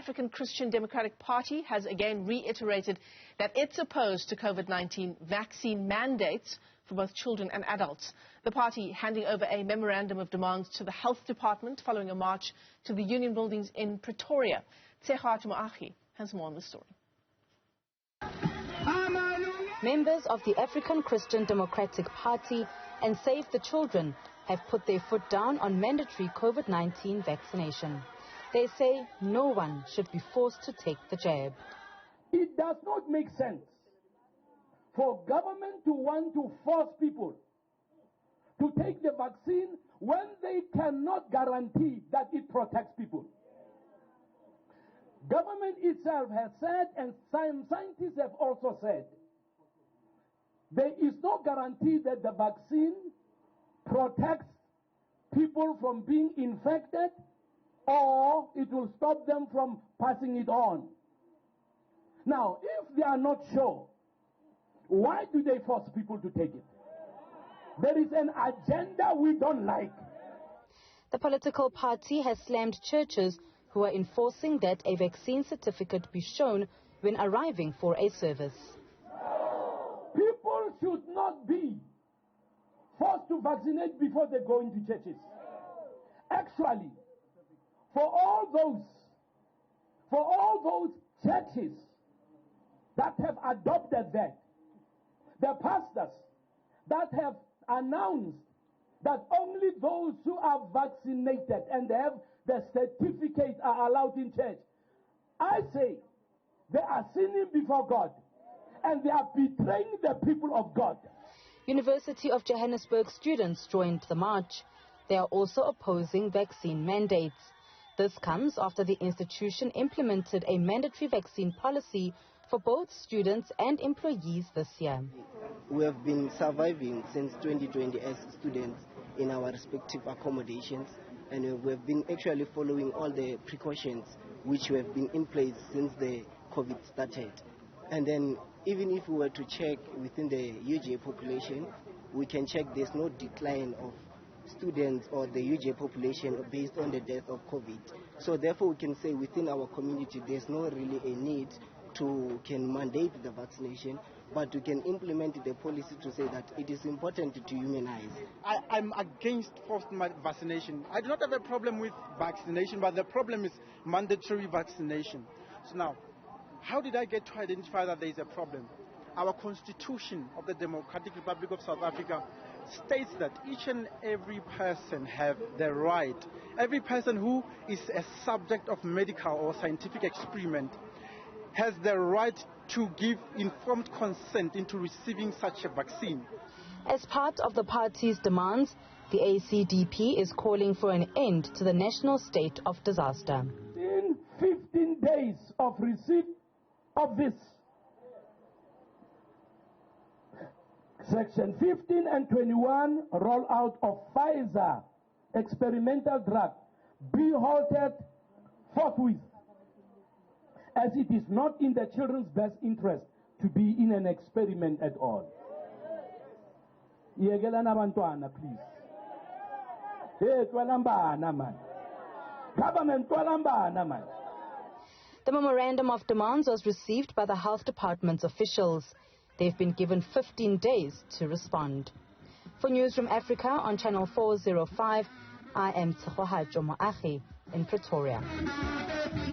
African Christian Democratic Party has again reiterated that it's opposed to COVID-19 vaccine mandates for both children and adults. The party handing over a memorandum of demands to the Health Department following a march to the Union buildings in Pretoria. Tshegohaco Moagi has more on the story. Members of the African Christian Democratic Party and Save the Children have put their foot down on mandatory COVID-19 vaccination. They say no one should be forced to take the jab. It does not make sense for government to want to force people to take the vaccine when they cannot guarantee that it protects people. Government itself has said, and some scientists have also said, there is no guarantee that the vaccine protects people from being infected or it will stop them from passing it on. Now, if they are not sure, why do they force people to take it? There is an agenda we don't like. The political party has slammed churches who are enforcing that a vaccine certificate be shown when arriving for a service. People should not be forced to vaccinate before they go into churches. Actually, for all those churches that have adopted that, the pastors that have announced that only those who are vaccinated and they have the certificate are allowed in church, I say they are sinning before God and they are betraying the people of God. University of Johannesburg students joined the march. They are also opposing vaccine mandates. This comes after the institution implemented a mandatory vaccine policy for both students and employees this year. We have been surviving since 2020 as students in our respective accommodations, and we have been actually following all the precautions which have been in place since the COVID started. And then even if we were to check within the UJ population, we can check there's no decline of students or the UJ population based on the death of COVID. So therefore we can say within our community there's no really a need to can mandate the vaccination, but we can implement the policy to say that it is important to immunize. I'm against forced vaccination. I do not have a problem with vaccination, but the problem is mandatory vaccination. So now, how did I get to identify that there is a problem? Our Constitution of the Democratic Republic of South Africa states that each and every person have the right, every person who is a subject of medical or scientific experiment has the right to give informed consent into receiving such a vaccine. As part of the party's demands, the ACDP is calling for an end to the national state of disaster. In 15 days of receipt of this, Section 15 and 21 rollout of Pfizer experimental drug be halted forthwith, as it is not in the children's best interest to be in an experiment at all. Yegelana bantwana, please. Hey, twalambana man. Government twalambana man. The memorandum of demands was received by the Health Department's officials. They've been given 15 days to respond. For Newzroom Afrika on Channel 405, I am Tshegohaco Moagi in Pretoria.